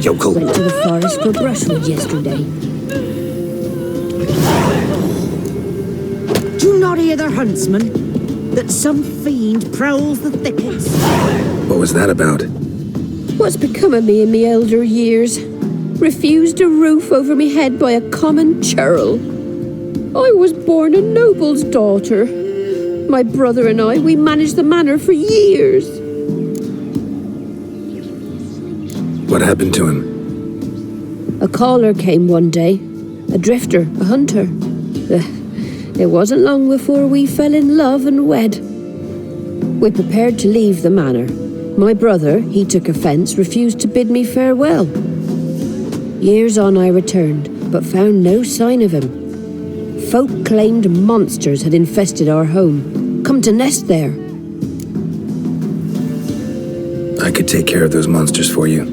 yokel. Went to the forest for brushwood yesterday. Do you not hear the huntsman? That some fiend prowls the thickets? What was that about? What's become of me in me elder years? Refused a roof over me head by a common churl. I was born a noble's daughter. My brother and I, we managed the manor for years. What happened to him? A caller came one day. A drifter, a hunter. It wasn't long before we fell in love and wed. We prepared to leave the manor. My brother, he took offence, refused to bid me farewell. Years on I returned, but found no sign of him. Folk claimed monsters had infested our home, come to nest there. I could take care of those monsters for you.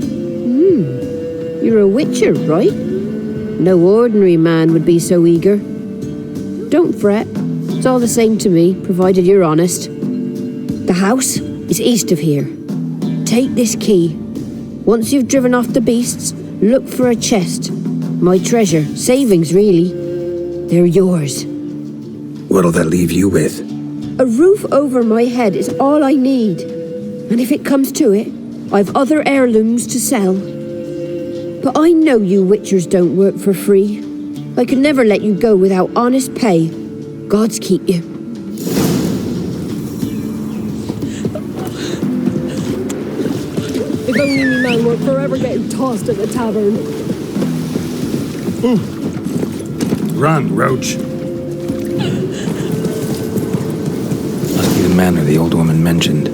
You're a witcher, right? No ordinary man would be so eager. Don't fret. It's all the same to me, provided you're honest. The house is east of here. Take this key. Once you've driven off the beasts, look for a chest. My treasure, savings really. They're yours. What'll that leave you with? A roof over my head is all I need. And if it comes to it, I've other heirlooms to sell. But I know you witchers don't work for free. I could never let you go without honest pay. Gods keep you. If only me man were forever getting tossed at the tavern. Run, Roach. Must be the manor the old woman mentioned.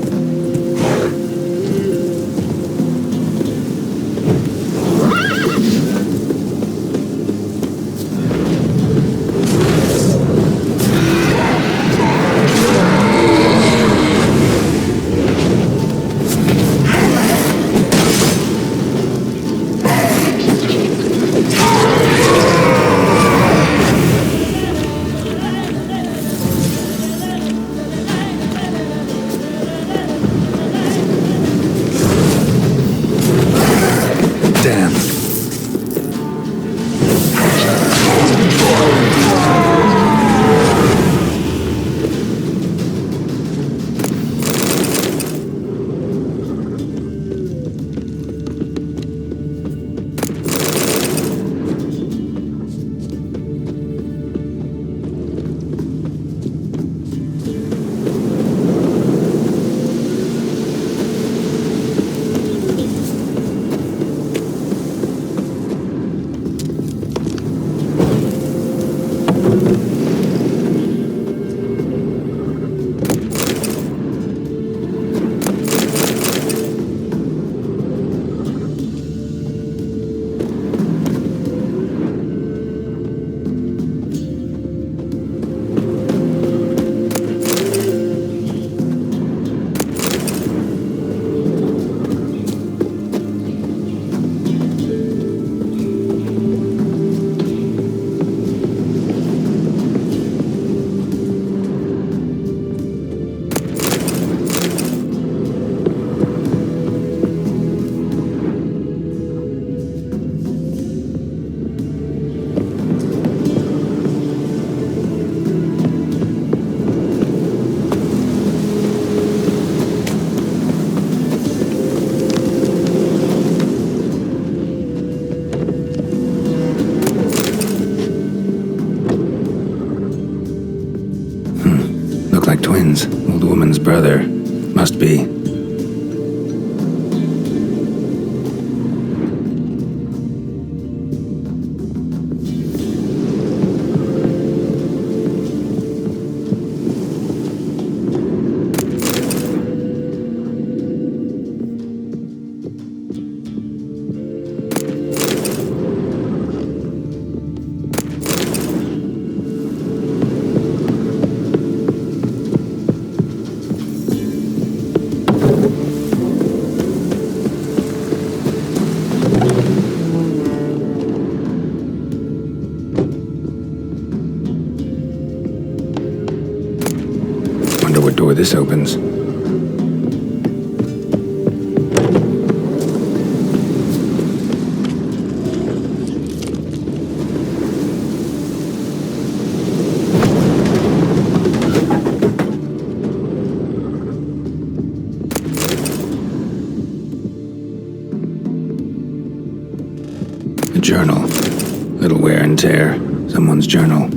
Like twins. Old woman's brother. Must be. What door this opens. A journal. Little wear and tear. Someone's journal.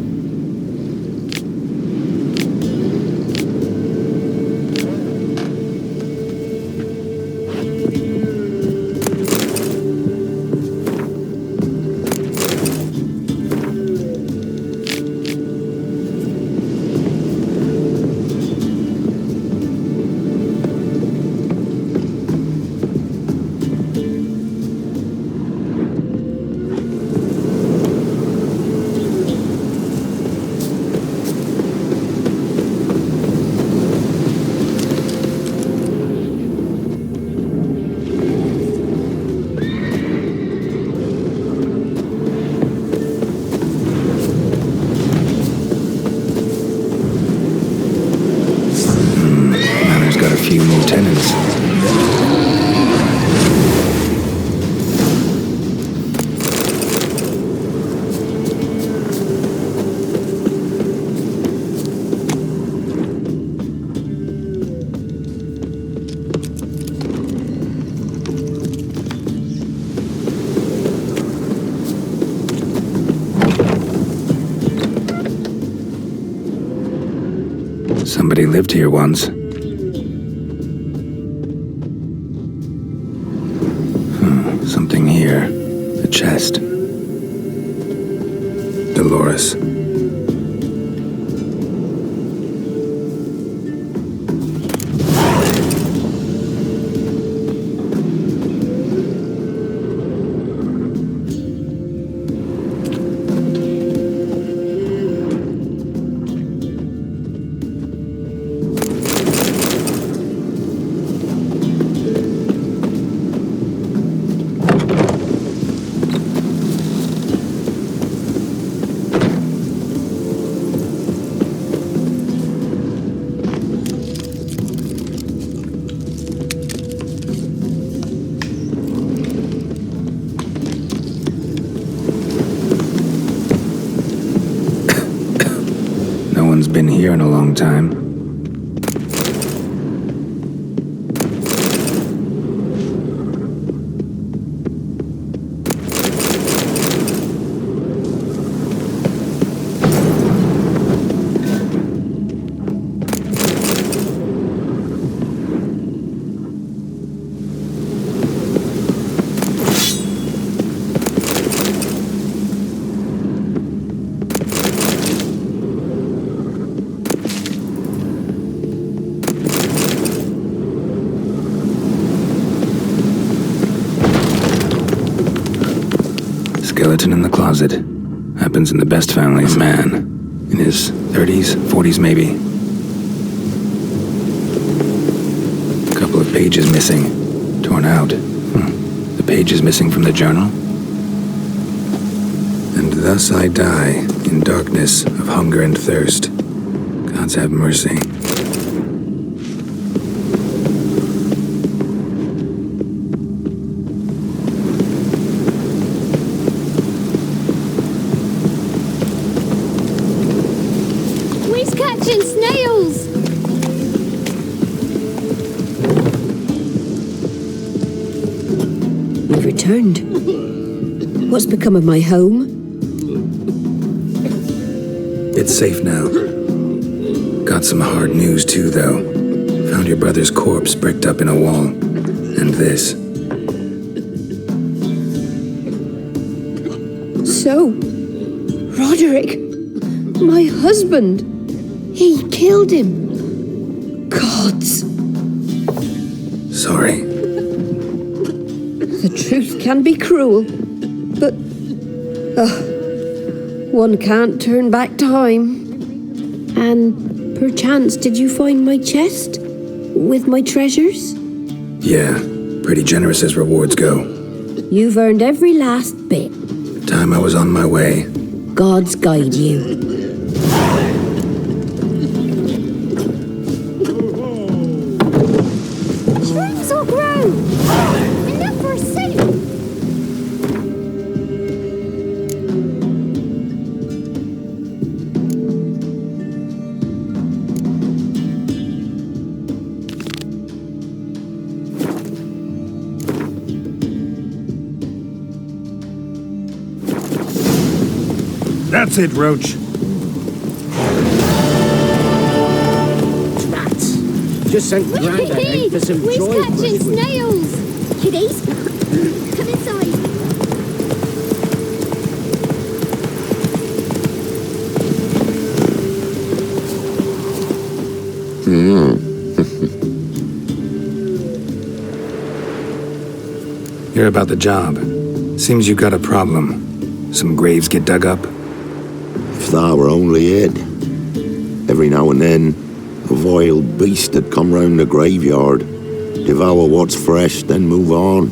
Few more tenants. Somebody lived here once. Something here. A chest. Dolores. Been here in a long time. Skeleton in the closet. Happens in the best families. Man. In his 30s, 40s maybe. A couple of pages missing. Torn out. The page is missing from the journal. And thus I die in darkness of hunger and thirst. Gods have mercy. Snails! We've returned. What's become of my home? It's safe now. Got some hard news too, though. Found your brother's corpse bricked up in a wall. And this. So, Roderick, my husband. He killed him. Gods. Sorry. The truth can be cruel, but one can't turn back time. And perchance, did you find my chest with my treasures? Yeah, pretty generous as rewards go. You've earned every last bit. Time I was on my way. Gods guide you. That's it, Roach. Rats. Just sent Grandad out for some We're joy catching brushwood. snails. Kiddies, come inside. Hear about the job. Seems you got a problem. Some graves get dug up. If that were only it. Every now and then, a vile beast would come round the graveyard, devour what's fresh, then move on.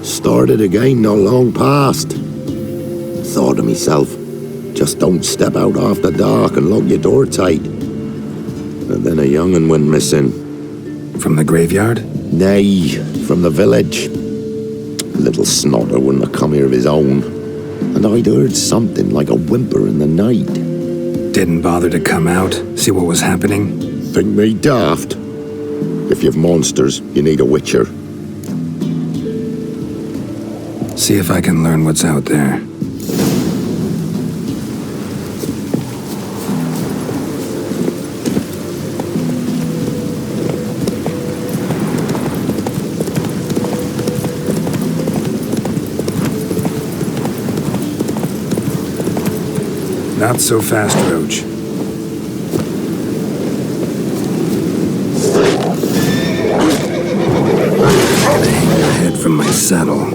Started again not long past. Thought to myself, just don't step out after dark and lock your door tight. But then a young'un went missing. From the graveyard? Nay, from the village. Little snotter wouldn't have come here of his own. And I'd heard something like a whimper in the night. Didn't bother to come out, see what was happening? Think me daft? If you've monsters, you need a witcher. See if I can learn what's out there. Not so fast, Roach. Gotta hang your head from my saddle.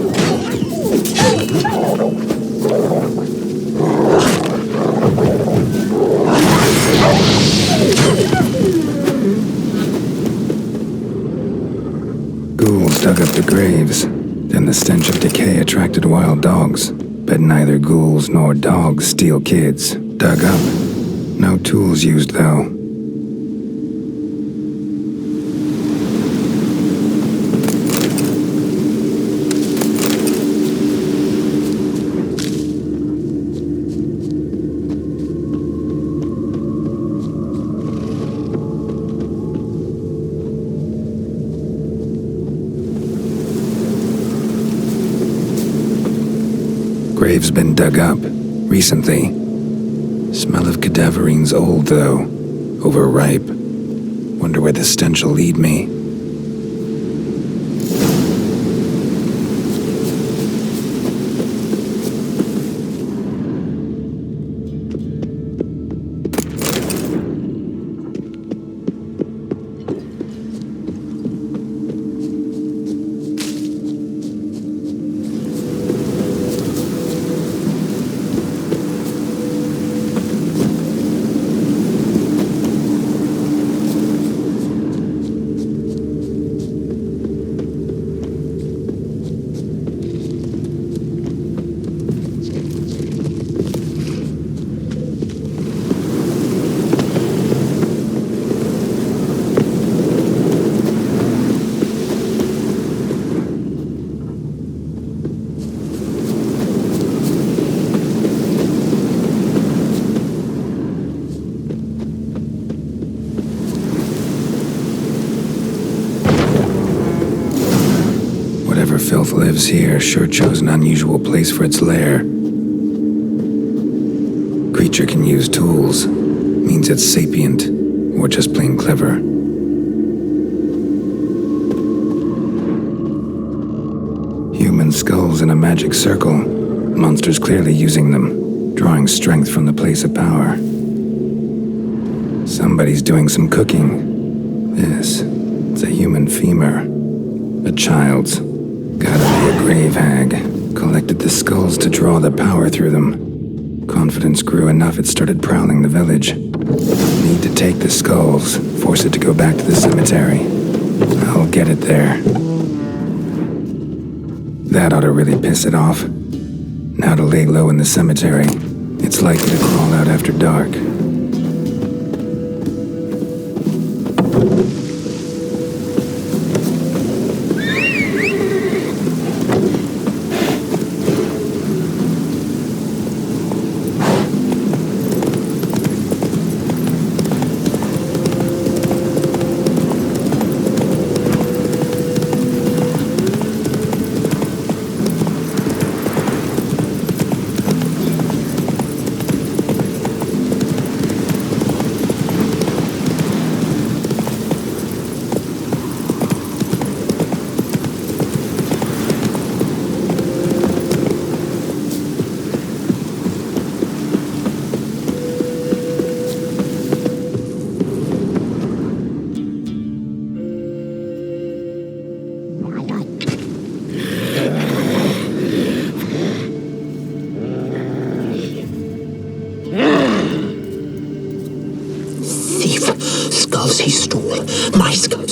Ghouls dug up the graves. Then the stench of decay attracted wild dogs. But neither ghouls nor dogs steal kids. Dug up. No tools used, though. Grave's been dug up. Recently. Smell of cadaverines old, though. Overripe. Wonder where the stench will lead me. Whatever filth lives here sure chose an unusual place for its lair. Creature can use tools. Means it's sapient, or just plain clever. Human skulls in a magic circle. Monsters clearly using them, drawing strength from the place of power. Somebody's doing some cooking. It's a human femur. A child's. Gotta be a grave hag. Collected the skulls to draw the power through them. Confidence grew enough it started prowling the village. Need to take the skulls, force it to go back to the cemetery. I'll get it there. That ought to really piss it off. Now to lay low in the cemetery. It's likely to crawl out after dark.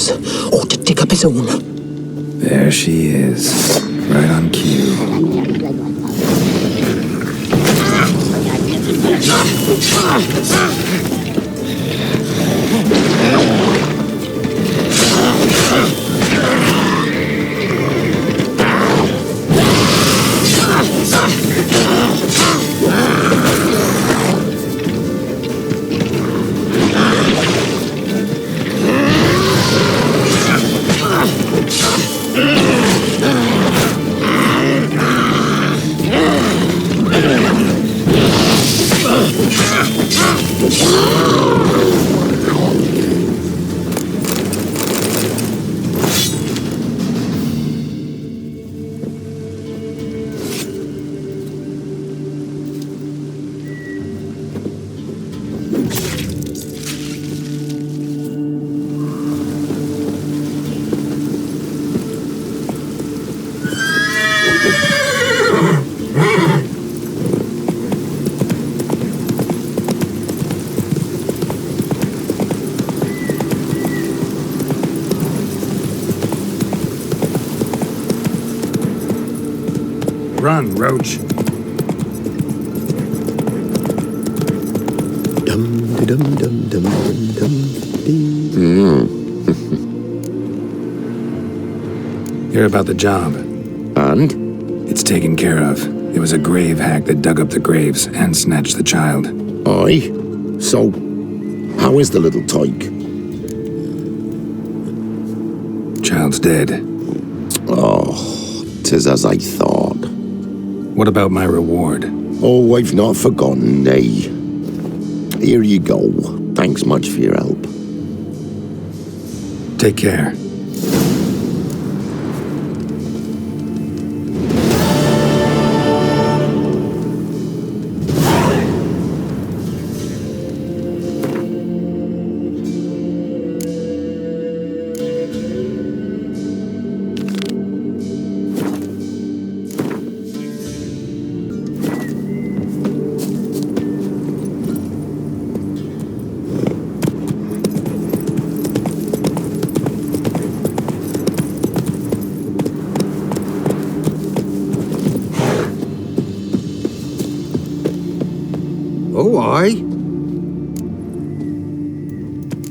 Perhaps ought to dig up his own. There she is, right on cue. Run, Roach. Dum dum dum dum dum dum. Hear about the job. And? It's taken care of. There was a grave hack that dug up the graves and snatched the child. Aye. So, how is the little tyke? Child's dead. Oh, 'tis as I thought. What about my reward? Oh, I've not forgotten, nay. Here you go. Thanks much for your help. Take care. Oh, aye.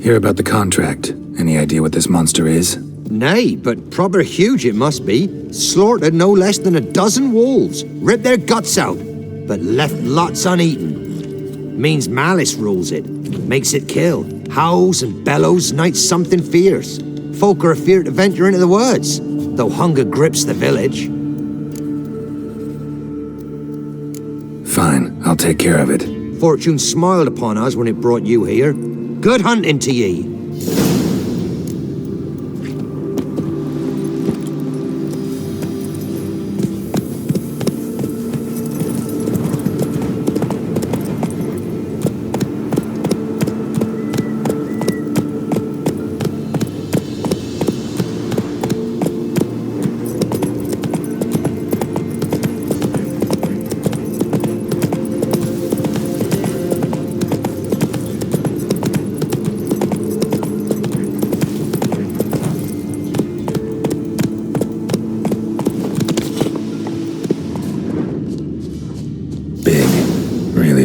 Hear about the contract. Any idea what this monster is? Nay, but proper huge it must be. Slaughtered no less than a dozen wolves, ripped their guts out, but left lots uneaten. Means malice rules it, makes it kill, howls and bellows, nights something fierce. Folk are afeard to venture into the woods, though hunger grips the village. Fine, I'll take care of it. Fortune smiled upon us when it brought you here. Good hunting to ye.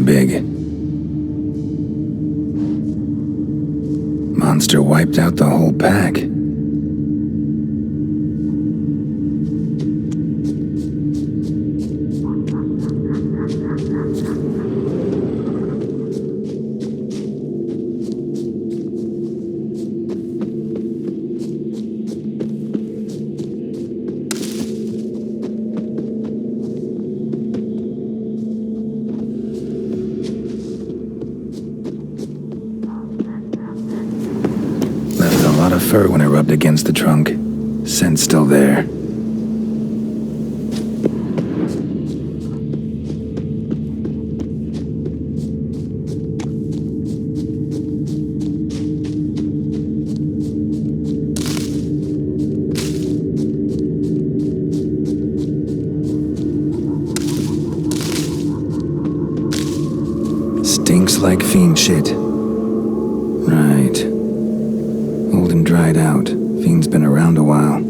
Big. Monster wiped out the whole pack. Fur when it rubbed against the trunk. Scent's still there. Stinks like fiend shit. Right. Old and dried out. fiend's been around a while.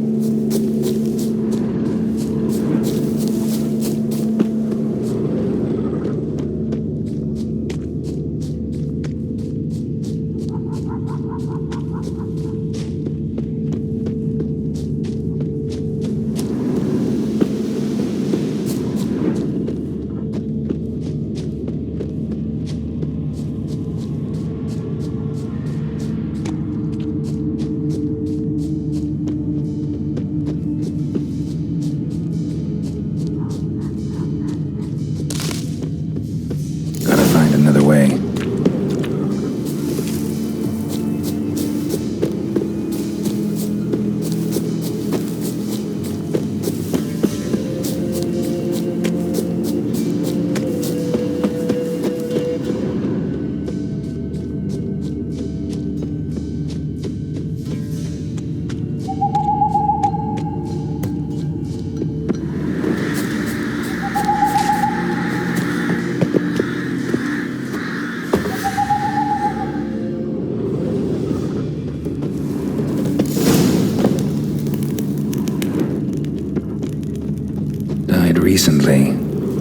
Recently.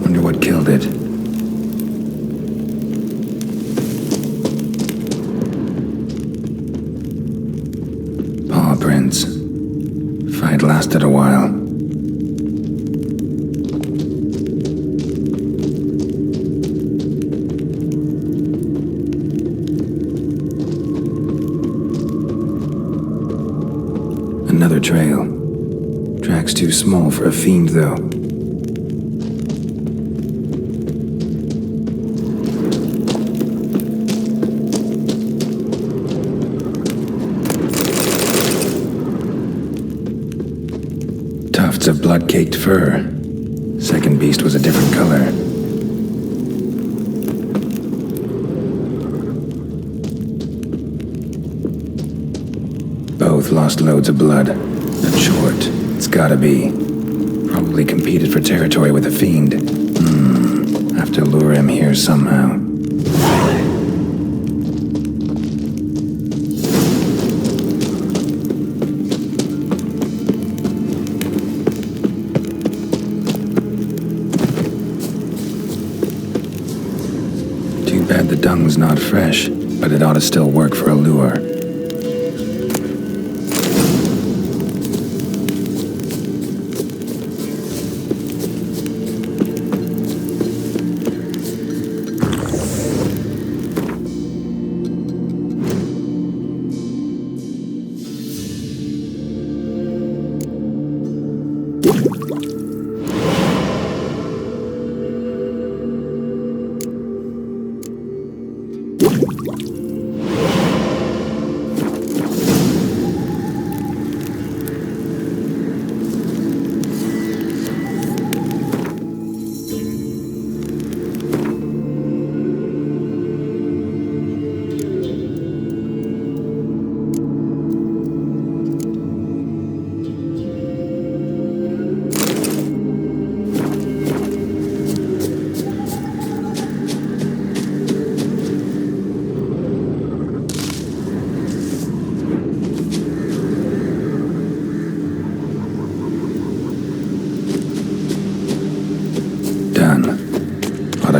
Wonder what killed it. Paw prints. Fight lasted a while. Another trail. Track's too small for a fiend, though. Of blood-caked fur. Second beast was a different color. Both lost loads of blood. Not short. It's gotta be. Probably competed for territory with a fiend. Have to lure him here somehow. The dung's not fresh, but it ought to still work for a lure.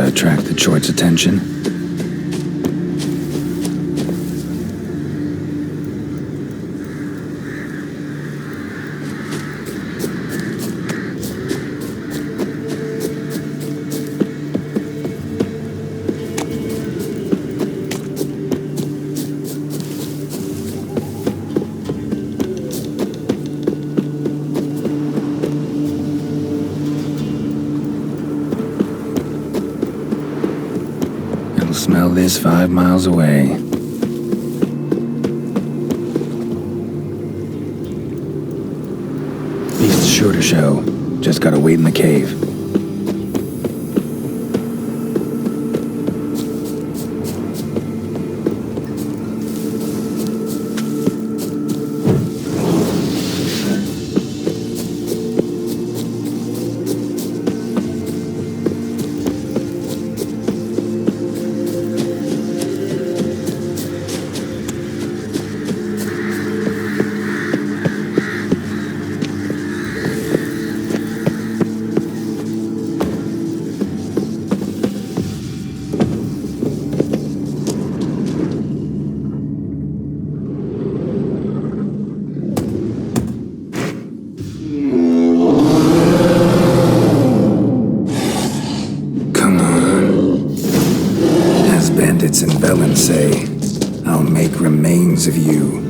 Attract the choice attention. Smell this 5 miles away. Beast's sure to show. Just gotta wait in the cave. spirits in Velen say, I'll make remains of you.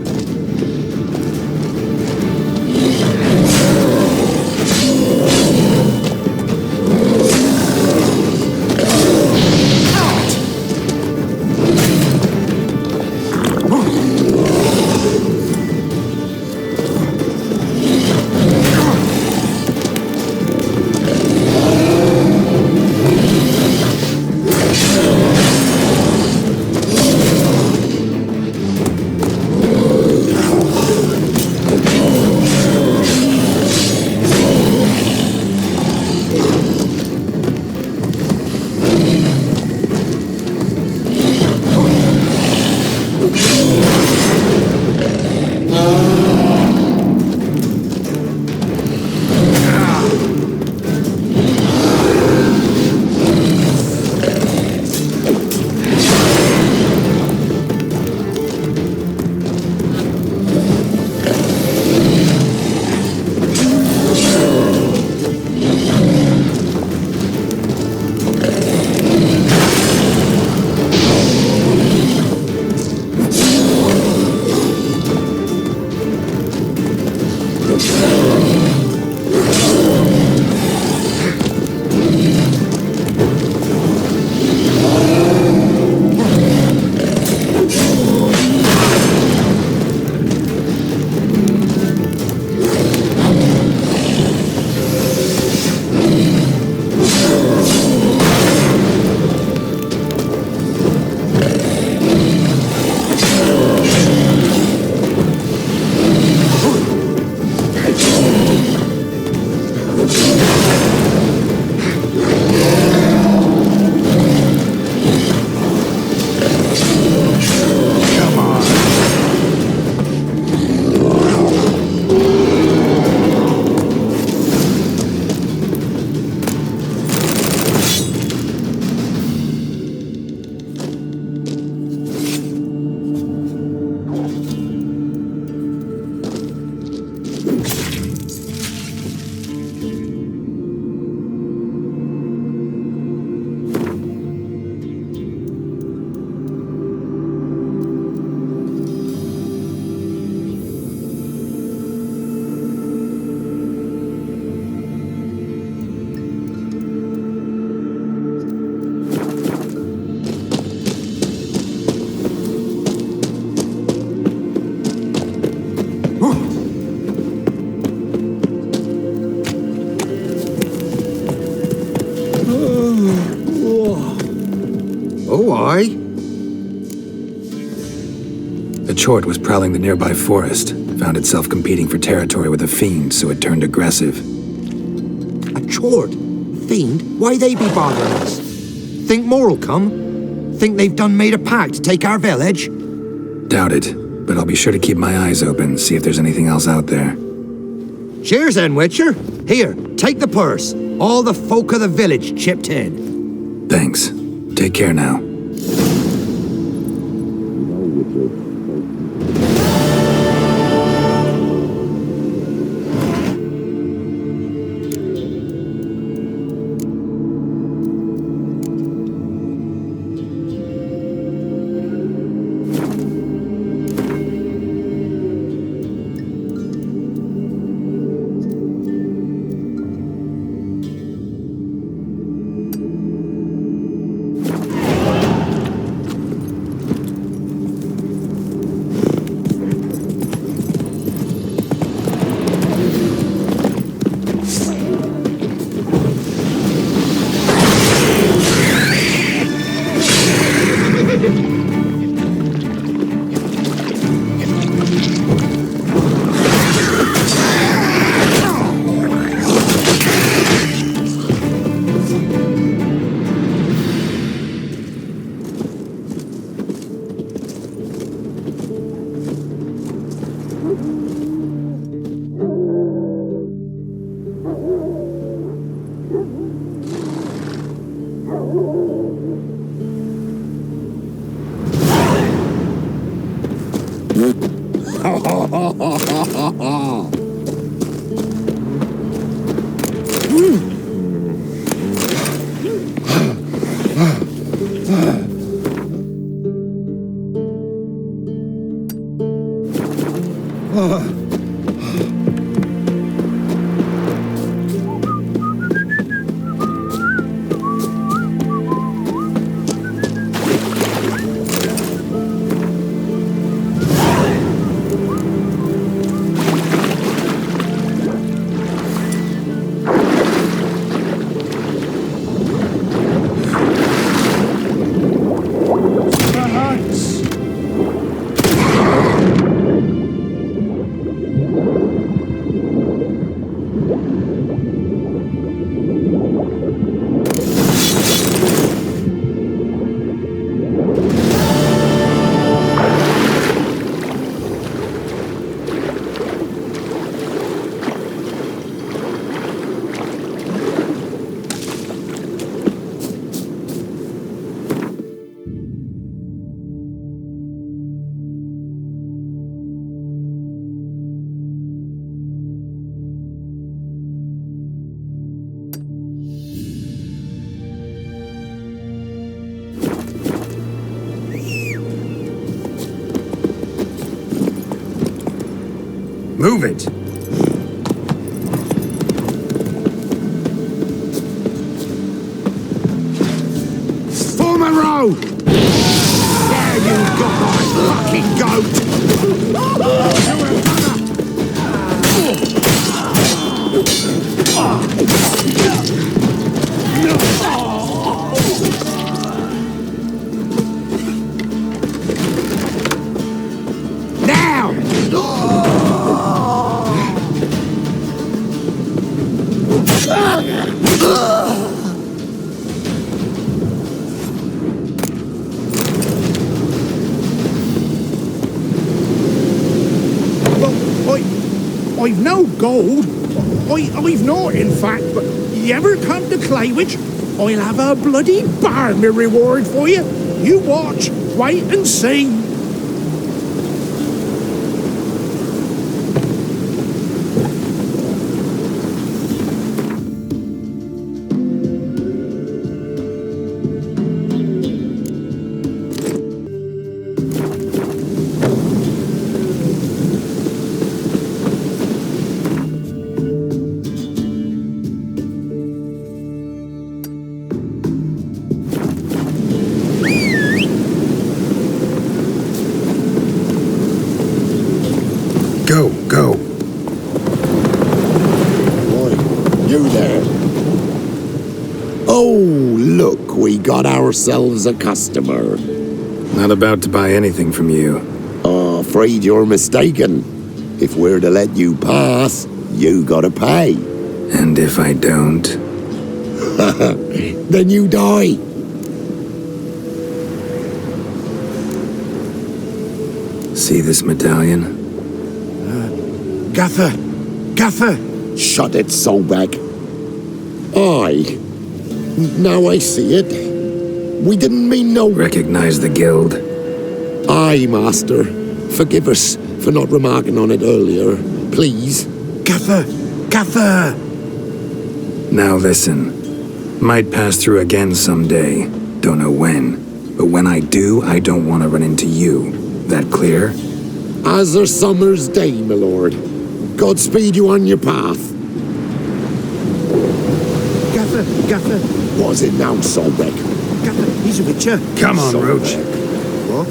The chort was prowling the nearby forest, found itself competing for territory with a fiend, so it turned aggressive. A chort? Fiend? Why they be bothering us? Think more'll come? Think they've done made a pact to take our village? Doubt it, but I'll be sure to keep my eyes open, see if there's anything else out there. Cheers then, Witcher. Here, take the purse. All the folk of the village chipped in. Thanks. Take care now. Move it! Form a row! There you go, my fucking goat! Now! I've no gold. I've no, in fact, but you ever come to Claywich, I'll have a bloody barmy reward for you. You watch, wait and see. Go. Boy, you there. Oh, look, we got ourselves a customer. Not about to buy anything from you. Oh, afraid you're mistaken. If we're to let you pass, you gotta pay. And if I don't? Then you die. See this medallion? Gaffer. Shut it, Solbeck. Aye. Now I see it. We didn't mean no... Recognize the guild? Aye, Master. Forgive us for not remarking on it earlier. Please. Gaffer. Now listen. Might pass through again someday. Don't know when. But when I do, I don't want to run into you. That clear? As a summer's day, my lord. Godspeed you on your path. Gaffer. Was it now, Solbeck? Gaffer, he's a witcher. Come on, Solbeck. Roach. What?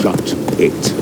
Shut it.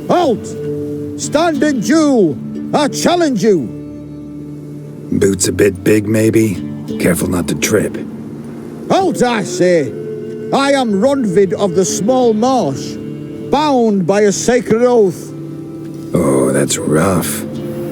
Halt! Stand and Jew! I challenge you! Boots a bit big, maybe? Careful not to trip. Halt, I say! I am Ronvid of the Small Marsh, bound by a sacred oath. Oh, that's rough.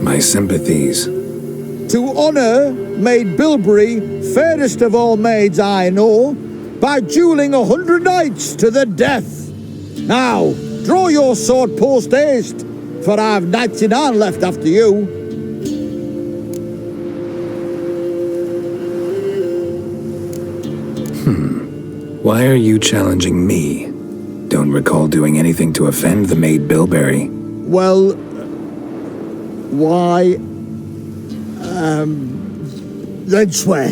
My sympathies. To honour Maid Bilberry, fairest of all maids I know, by duelling 100 knights to the death. Now, draw your sword post haste, for I've 99 left after you. Why are you challenging me? Don't recall doing anything to offend the maid Bilberry. Well, why? Then swear.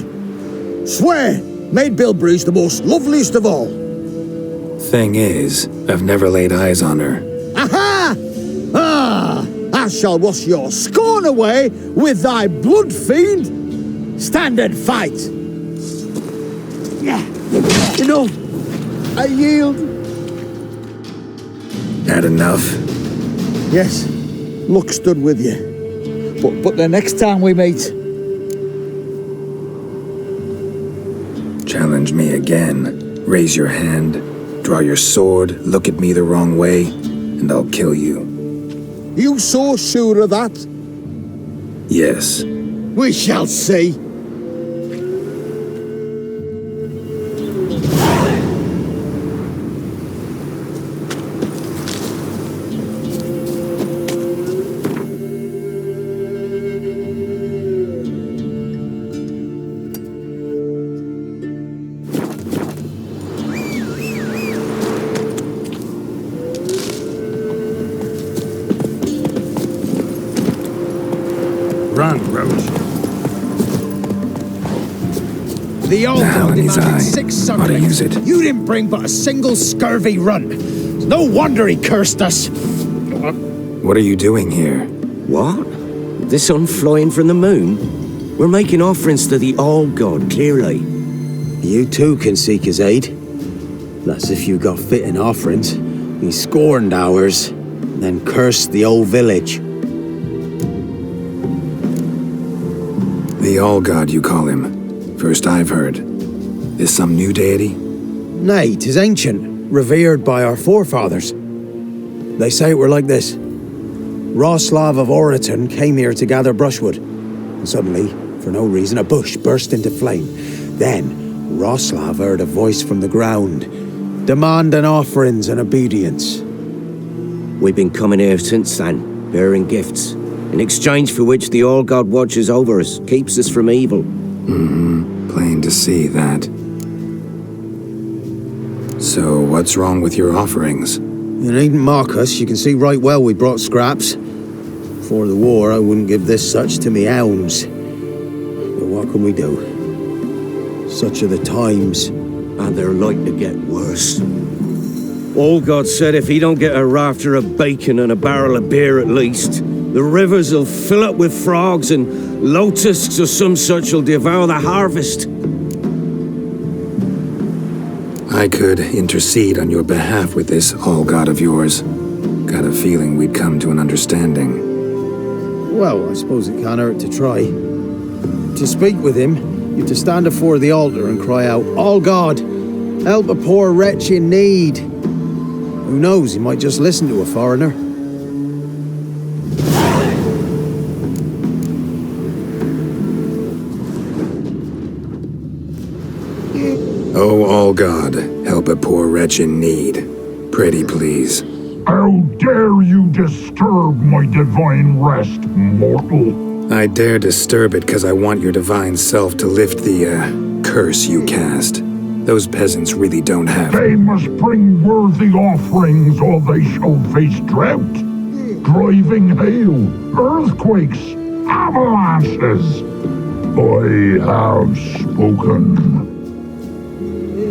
Swear! Maid Bilberry's the most loveliest of all. Thing is, I've never laid eyes on her. Aha! Ah! I shall wash your scorn away with thy blood fiend. Stand and fight. Yeah. Enough. I yield. Had enough? Yes. Luck stood with you. But the next time we meet... Challenge me again. Raise your hand. Draw your sword. Look at me the wrong way. And I'll kill you. You so sure of that? Yes. We shall see. Run, Roach. The old Now dog in his demanded eye. 6 Ought to use sunrings. it. You didn't bring but a single scurvy run. It's no wonder he cursed us. What are you doing here? What? The sun flying from the moon? We're making offerings to the All-God, clearly. You too can seek his aid. That's if you got fitting offerings. He scorned ours, then cursed the old village. The All-God, you call him. First I've heard. Is some new deity? Nay, 'tis ancient, revered by our forefathers. They say it were like this. Roslav of Oriton came here to gather brushwood. And suddenly, for no reason, a bush burst into flame. Then, Roslav heard a voice from the ground, demanding offerings and obedience. We've been coming here since then, bearing gifts, in exchange for which the All-God watches over us, keeps us from evil. Plain to see that. So, what's wrong with your offerings? You needn't mock us, you can see right well we brought scraps. Before the war, I wouldn't give this such to me hounds. But what can we do? Such are the times. And they're like to get worse. All-God said if he don't get a rafter of bacon and a barrel of beer at least, the rivers will fill up with frogs and locusts or some such will devour the harvest. I could intercede on your behalf with this All-God of yours. Got a feeling we'd come to an understanding. Well, I suppose it can't hurt to try. To speak with him, you've to stand before the altar and cry out, "All God, help a poor wretch in need." Who knows, he might just listen to a foreigner. Oh, All-God, help a poor wretch in need. Pretty please. How dare you disturb my divine rest, mortal? I dare disturb it because I want your divine self to lift the, curse you cast. Those peasants really don't have... They must bring worthy offerings or they shall face drought, driving hail, earthquakes, avalanches. I have spoken.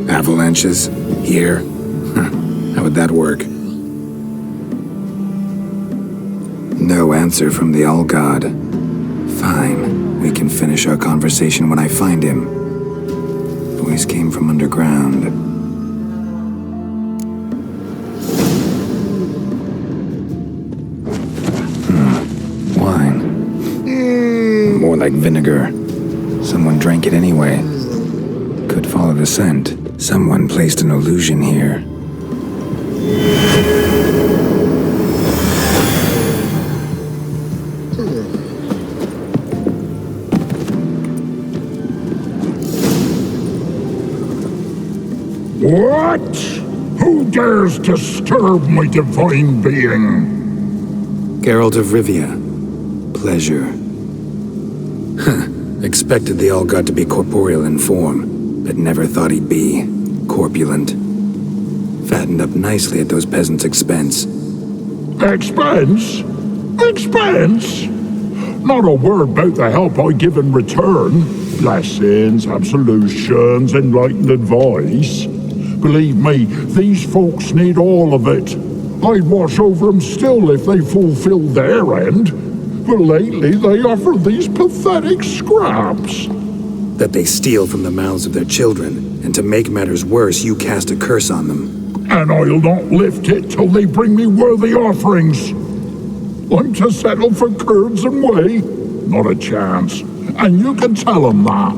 Avalanches? Here? How would that work? No answer from the All-God. Fine, we can finish our conversation when I find him. Voice came from underground. Wine. More like vinegar. Someone drank it anyway. Could follow the scent. Someone placed an illusion here. What? Who dares disturb my divine being? Geralt of Rivia. Pleasure. Expected the All-God to be corporeal in form. but never thought he'd be corpulent. Fattened up nicely at those peasants' expense. Expense? Expense? Not a word about the help I give in return. Blessings, absolutions, enlightened advice. Believe me, these folks need all of it. I'd watch over them still if they fulfilled their end. But lately they offer these pathetic scraps. That they steal from the mouths of their children, and to make matters worse, you cast a curse on them. And I'll not lift it till they bring me worthy offerings. I'm to settle for curds and whey? Not a chance. And you can tell them that.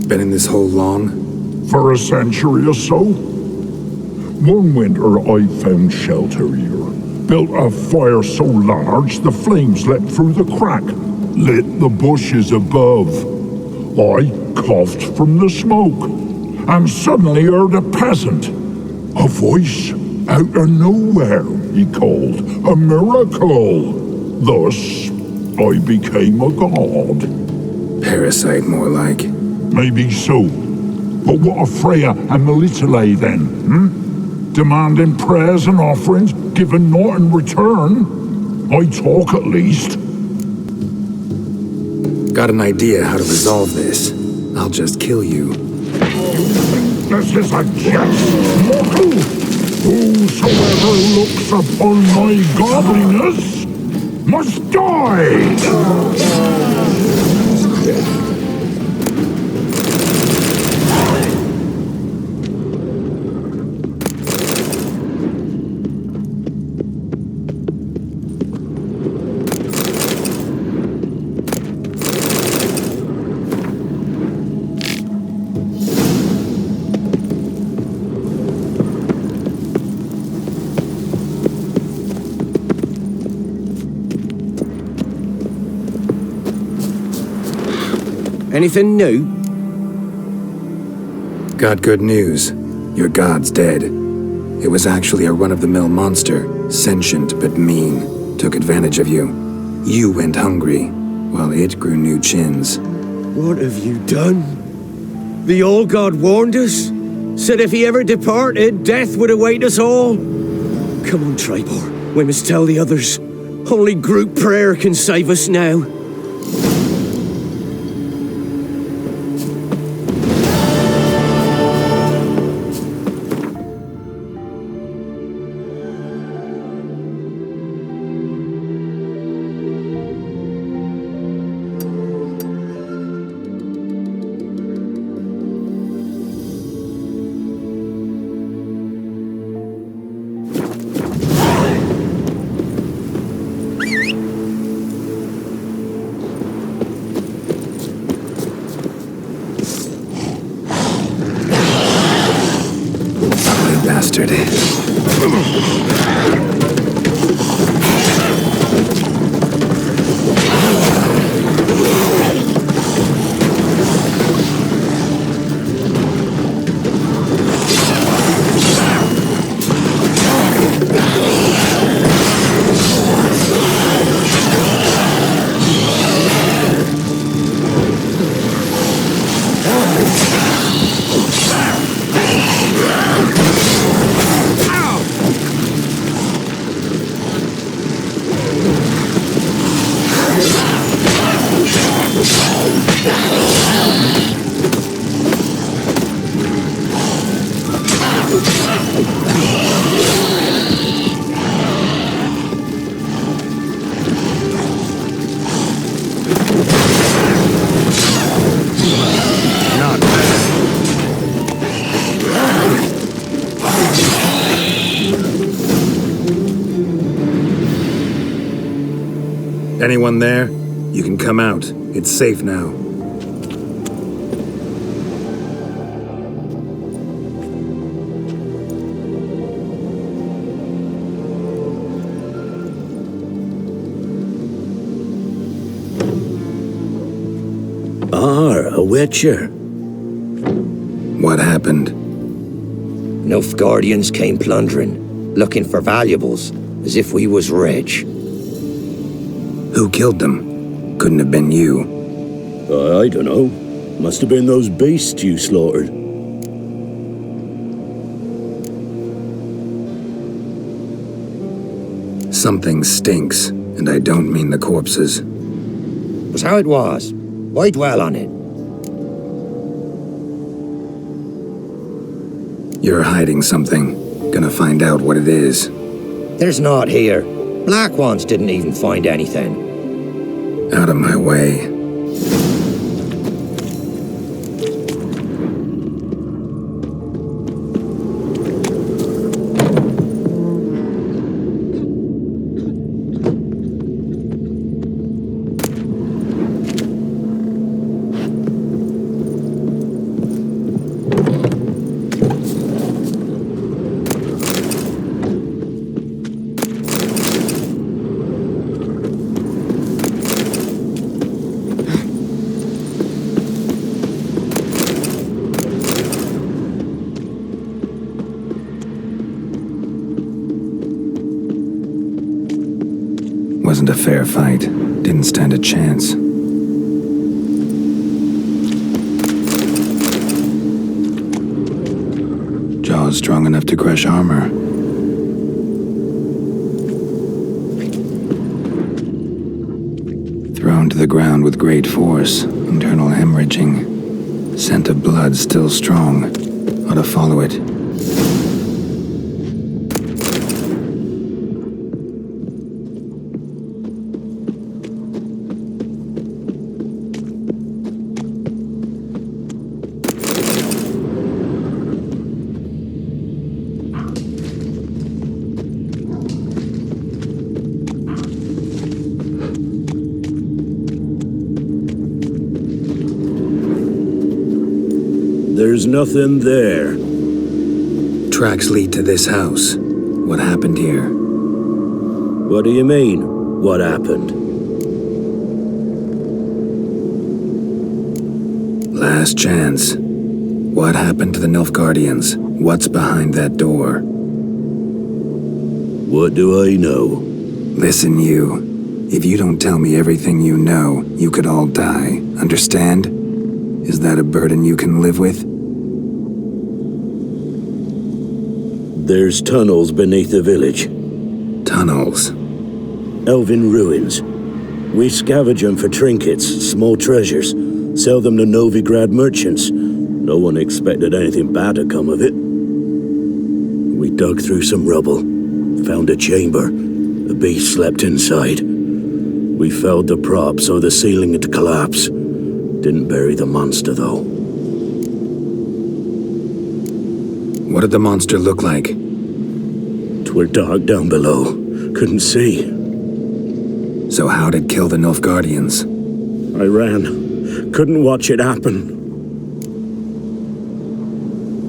Been in this hole long? For a century or so. One winter I found shelter here. Built a fire so large the flames leapt through the crack. Lit the bushes above. I coughed from the smoke, and suddenly heard a peasant. A voice out of nowhere, he called. A miracle. Thus, I became a god. Parasite, more like. Maybe so. But what of Freya and Melitele then, Demanding prayers and offerings, given naught in return? I talk at least. Got an idea how to resolve this. I'll just kill you. This is a jest, mortal! Whosoever looks upon my godliness must die! Anything new? Got good news. Your god's dead. It was actually a run-of-the-mill monster, sentient but mean. Took advantage of you. You went hungry, while it grew new chins. What have you done? The old god warned us. Said if he ever departed, death would await us all. Come on, Tribor. We must tell the others. Only group prayer can save us now. Bastard. Anyone there? You can come out. It's safe now. A witcher. What happened? Nilfgaardians came plundering, looking for valuables, as if we was rich. Who killed them? Couldn't have been you. I don't know. Must have been those beasts you slaughtered. Something stinks, and I don't mean the corpses. Was how it was. Why dwell on it? You're hiding something. Gonna find out what it is. There's naught here. Black ones didn't even find anything. Out of my way. Wasn't a fair fight. Didn't stand a chance. Jaws strong enough to crush armor. Thrown to the ground with great force. Internal hemorrhaging. Scent of blood still strong. Ought to follow it. There's nothing there. Tracks lead to this house. What happened here? What do you mean, what happened? Last chance. What happened to the Nilfgaardians? What's behind that door? What do I know? Listen, you. If you don't tell me everything you know, you could all die. Understand? Is that a burden you can live with? There's tunnels beneath the village. Tunnels? Elven ruins. We scavenge them for trinkets, small treasures. Sell them to Novigrad merchants. No one expected anything bad to come of it. We dug through some rubble. Found a chamber. The beast slept inside. We felled the prop so the ceiling had collapsed. Didn't bury the monster, though. What did the monster look like? 'Twere dark down below. Couldn't see. So how'd it kill the Nilfgaardians? I ran. Couldn't watch it happen.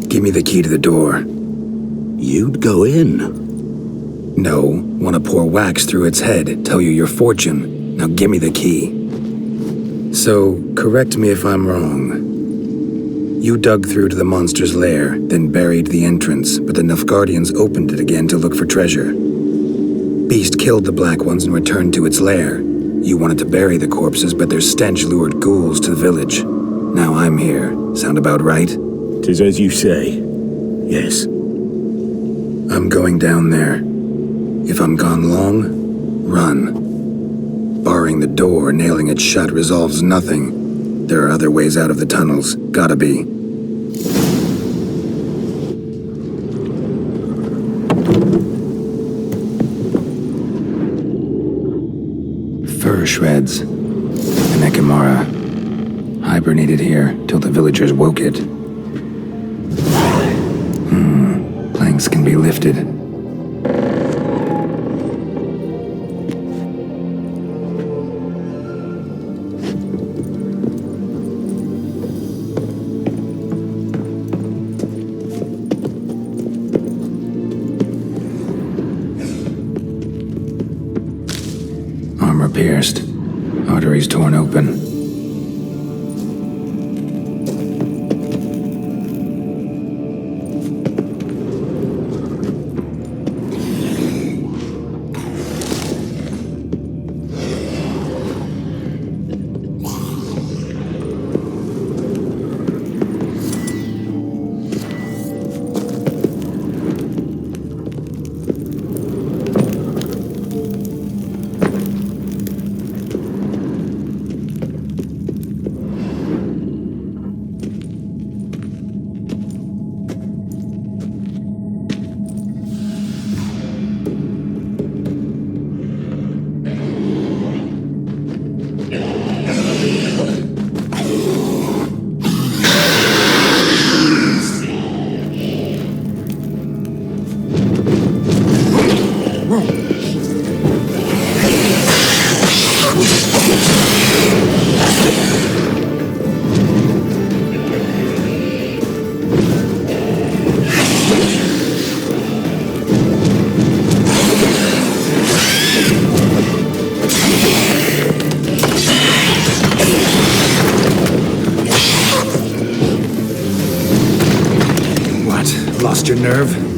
Give me the key to the door. You'd go in? No. Want to pour wax through its head, tell you your fortune. Now give me the key. So, correct me if I'm wrong. You dug through to the monster's lair, then buried the entrance, but the Nilfgaardians opened it again to look for treasure. Beast killed the Black Ones and returned to its lair. You wanted to bury the corpses, but their stench lured ghouls to the village. Now I'm here. Sound about right? 'Tis as you say. Yes. I'm going down there. If I'm gone long, run. Barring the door, nailing it shut resolves nothing. There are other ways out of the tunnels. Gotta be. Fur shreds. An Ekimara. Hibernated here till the villagers woke it. Planks can be lifted. Armor pierced. Arteries torn open. a nerve.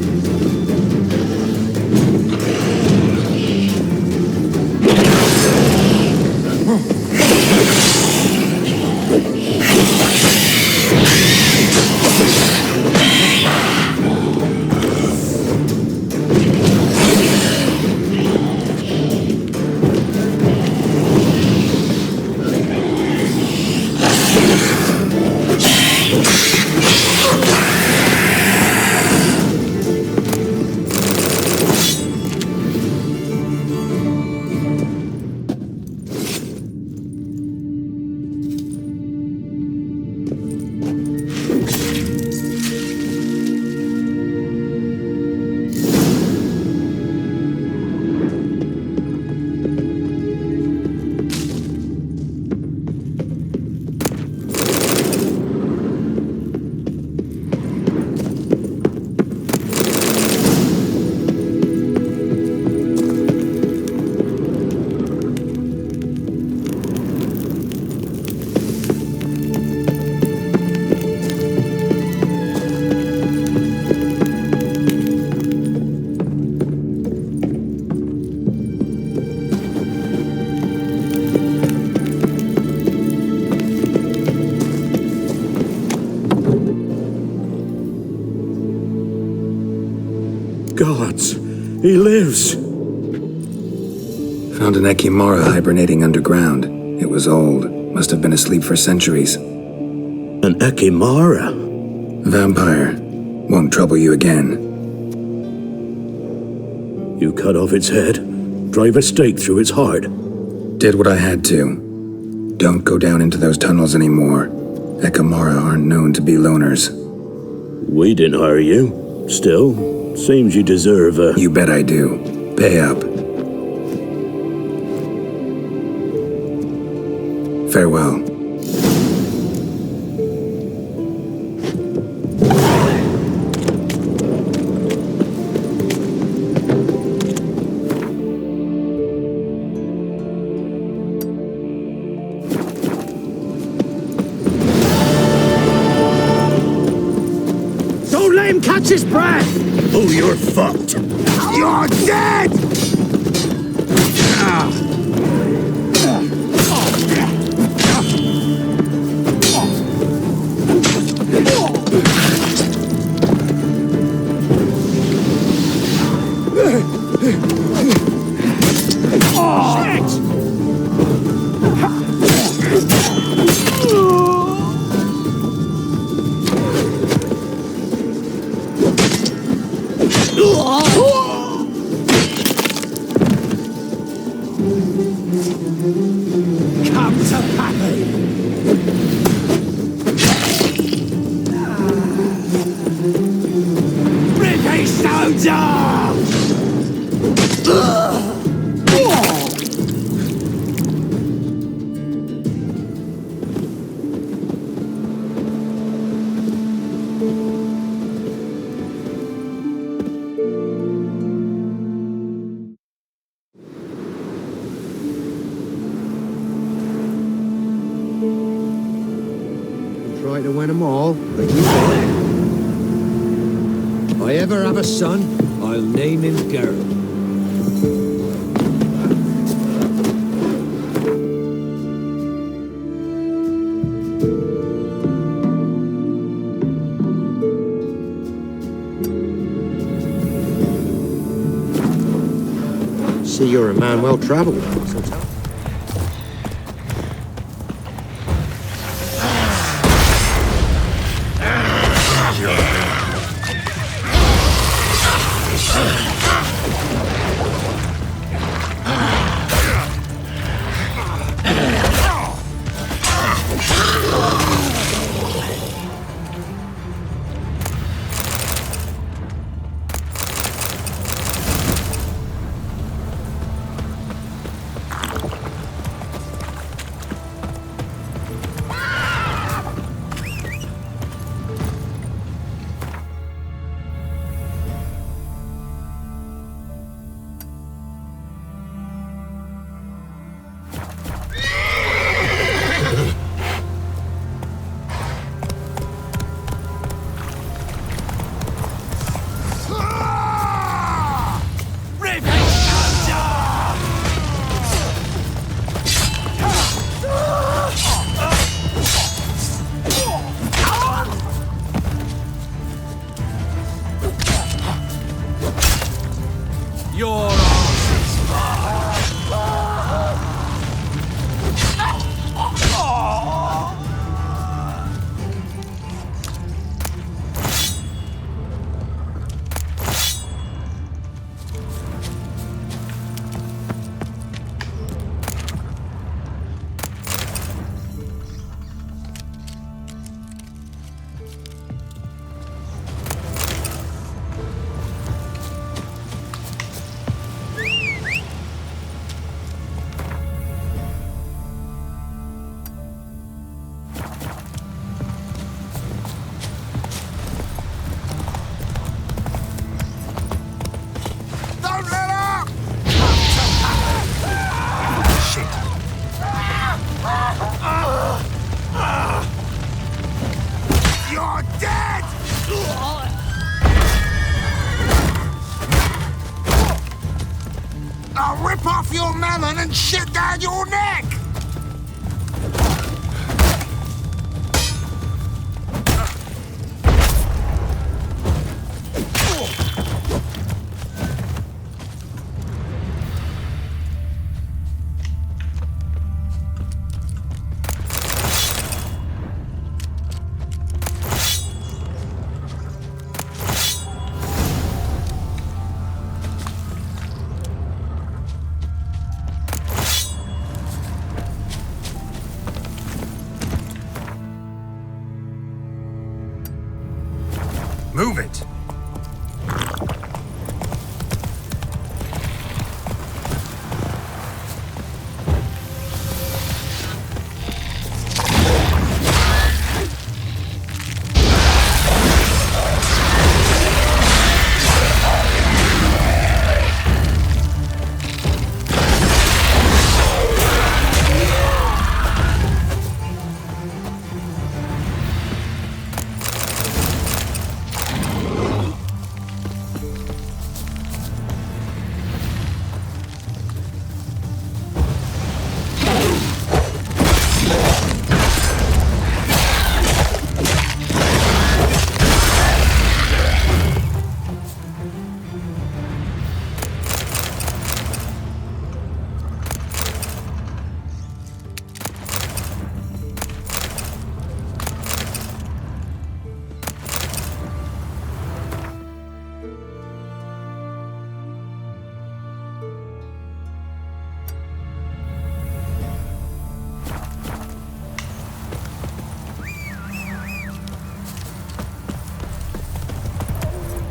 Gods, he lives! Found an Ekimara hibernating underground. It was old. Must have been asleep for centuries. An Ekimara? Vampire. Won't trouble you again. You cut off its head, drive a stake through its heart. Did what I had to. Don't go down into those tunnels anymore. Ekimara aren't known to be loners. We didn't hire you. Still, seems you deserve a... You bet I do. Pay up. Farewell. Don't let him catch his breath! Oh, you're fucked. You're dead! Come to Pappy! Rippy soldier! Try to win them all, but you won't. If I ever have a son, I'll name him Geralt. See, you're a man well traveled. So tell me. your neck! Move it!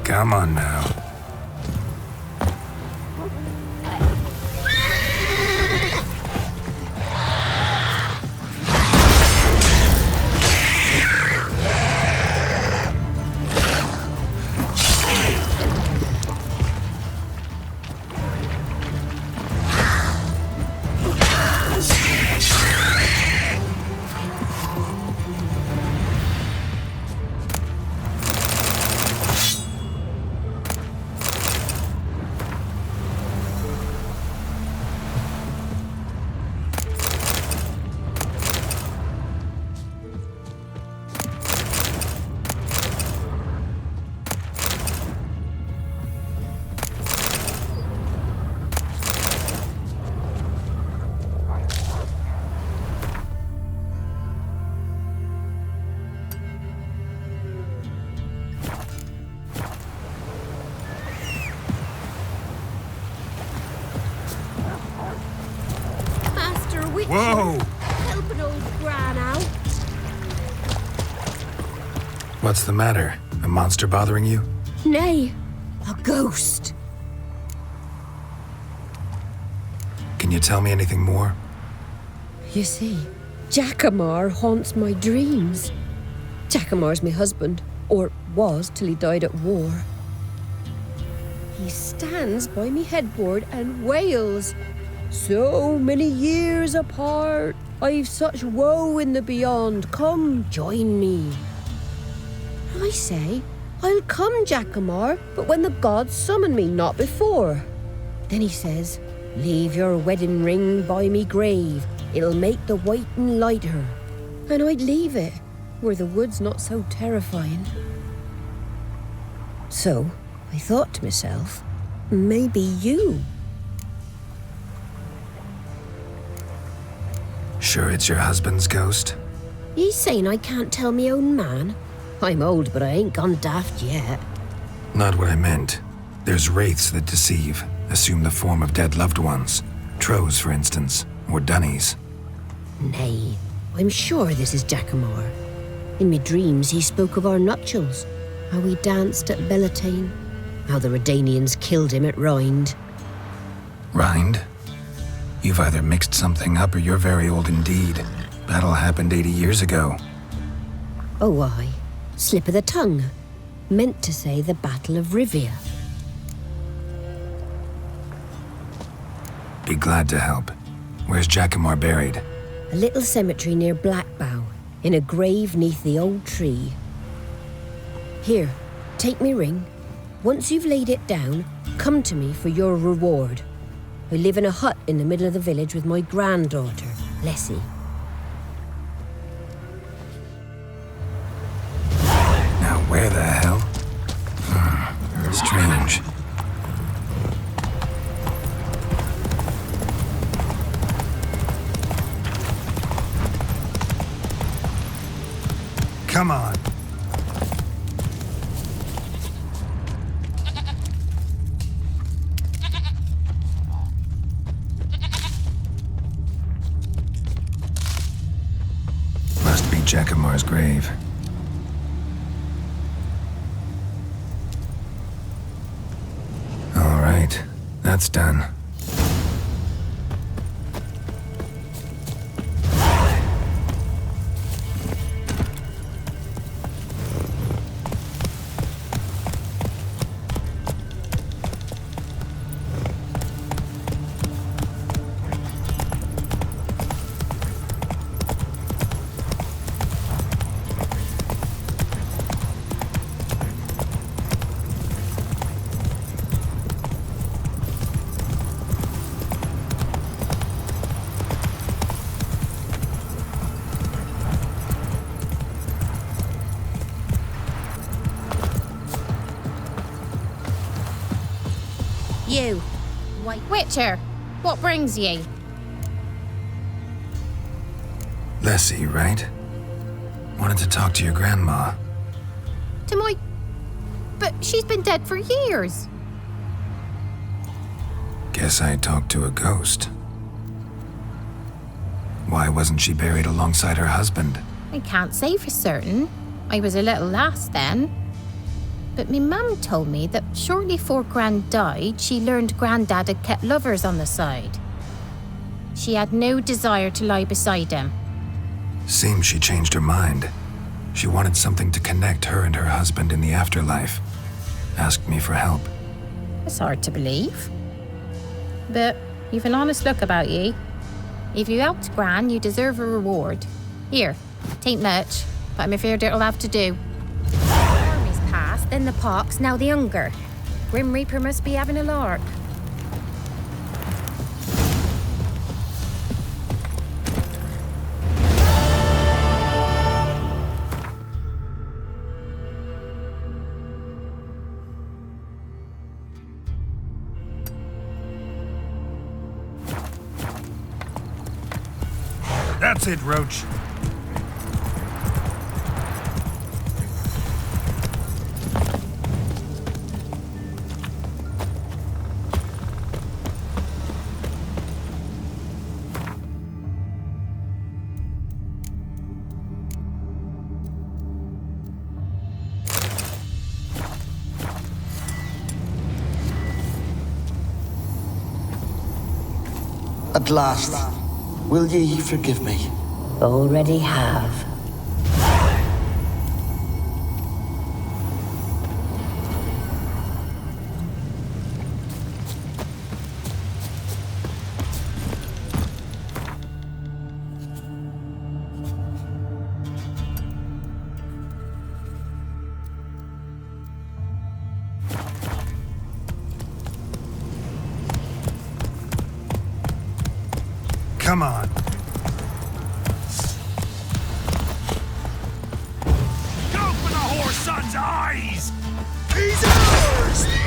Come on now. Whoa! Help an old gran out. What's the matter? A monster bothering you? Nay, a ghost. Can you tell me anything more? You see, Jackamar haunts my dreams. Jackamar's my husband, or was till he died at war. He stands by me headboard and wails. So many years apart, I've such woe in the beyond. Come, join me. I say, I'll come, Jackamar, but when the gods summon me, not before. Then he says, leave your wedding ring by me grave. It'll make the waiting lighter. And I'd leave it, where the wood's not so terrifying. So, I thought to myself, maybe you. Sure it's your husband's ghost? He's saying I can't tell me own man. I'm old, but I ain't gone daft yet. Not what I meant. There's wraiths that deceive, assume the form of dead loved ones. Trows, for instance, or dunnies. Nay, I'm sure this is Jackamar. In me dreams he spoke of our nuptials, how we danced at Bellatane, how the Redanians killed him at Rind. Rind? You've either mixed something up or you're very old indeed. Battle happened 80 years ago. Oh, aye. Slip of the tongue. Meant to say the Battle of Rivia. Be glad to help. Where's Jackamar buried? A little cemetery near Blackbough, in a grave neath the old tree. Here, take me ring. Once you've laid it down, come to me for your reward. I live in a hut in the middle of the village with my granddaughter, Leslie. Now where the hell? Strange. Come on. Must be Jacamar's grave. All right, that's done. You. Witcher, what brings you? Leslie, right? Wanted to talk to your grandma. To my... But she's been dead for years. Guess I talked to a ghost. Why wasn't she buried alongside her husband? I can't say for certain. I was a little lass then. But me mum told me that shortly before Gran died, she learned Grandad had kept lovers on the side. She had no desire to lie beside him. Seems she changed her mind. She wanted something to connect her and her husband in the afterlife. Asked me for help. It's hard to believe. But you've an honest look about you. If you helped Gran, you deserve a reward. Here, tain't much, but I'm afraid it'll have to do. Then the pox, now the hunger. Grim Reaper must be having a lark. That's it, Roach. At last, will ye forgive me? Already have. Come on. Go for the whore's son's eyes! He's ours!